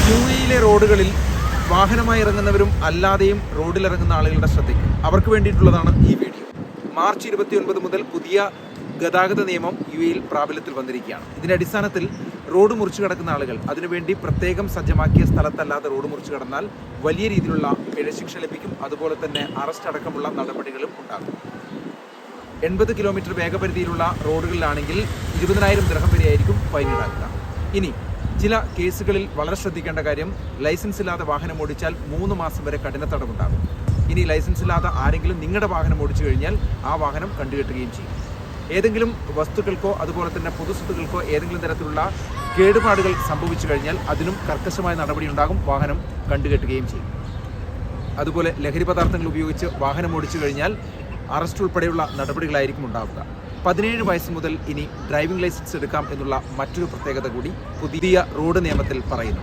യുഎഇയിലെ റോഡുകളിൽ വാഹനമായി ഇറങ്ങുന്നവരും അല്ലാതെയും റോഡിലിറങ്ങുന്ന ആളുകളുടെ ശ്രദ്ധയ്ക്ക് അവർക്ക് വേണ്ടിയിട്ടുള്ളതാണ് ഈ വീഡിയോ. മാർച്ച് 29 മുതൽ പുതിയ ഗതാഗത നിയമം യുഎഇയിൽ പ്രാബല്യത്തിൽ വന്നിരിക്കുകയാണ്. ഇതിന്റെ അടിസ്ഥാനത്തിൽ റോഡ് മുറിച്ചു കടക്കുന്ന ആളുകൾ അതിനുവേണ്ടി പ്രത്യേകം സജ്ജമാക്കിയ സ്ഥലത്തല്ലാതെ റോഡ് മുറിച്ചു കടന്നാൽ വലിയ രീതിയിലുള്ള പിഴശിക്ഷ ലഭിക്കും. അതുപോലെ തന്നെ അറസ്റ്റ് അടക്കമുള്ള നടപടികളും ഉണ്ടാകും. 80 കിലോമീറ്റർ വേഗപരിധിയിലുള്ള റോഡുകളിലാണെങ്കിൽ 20,000 ദിർഹം വരെയായിരിക്കും ഫൈൻ ഈടാക്കുക. ഇനി ചില കേസുകളിൽ വളരെ ശ്രദ്ധിക്കേണ്ട കാര്യം, ലൈസൻസ് ഇല്ലാതെ വാഹനം ഓടിച്ചാൽ 3 മാസം വരെ കഠിന തടവുണ്ടാകും. ഇനി ലൈസൻസ് ഇല്ലാതെ ആരെങ്കിലും നിങ്ങളുടെ വാഹനം ഓടിച്ചു കഴിഞ്ഞാൽ ആ വാഹനം കണ്ടുകെട്ടുകയും ചെയ്യും. ഏതെങ്കിലും വസ്തുക്കൾക്കോ അതുപോലെ തന്നെ പൊതുസ്വത്തുക്കൾക്കോ ഏതെങ്കിലും തരത്തിലുള്ള കേടുപാടുകൾ സംഭവിച്ചു കഴിഞ്ഞാൽ അതിനും കർക്കശമായ നടപടി ഉണ്ടാകും. വാഹനം കണ്ടുകെട്ടുകയും ചെയ്യും. അതുപോലെ ലഹരി പദാർത്ഥങ്ങൾ ഉപയോഗിച്ച് വാഹനം ഓടിച്ചു കഴിഞ്ഞാൽ അറസ്റ്റ് ഉൾപ്പെടെയുള്ള നടപടികളായിരിക്കും ഉണ്ടാവുക. 17 വയസ്സ് മുതൽ ഇനി ഡ്രൈവിംഗ് ലൈസൻസ് എടുക്കാം എന്നുള്ള മറ്റൊരു പ്രത്യേകത കൂടി പുതിയ റോഡ് നിയമത്തിൽ പറയുന്നു.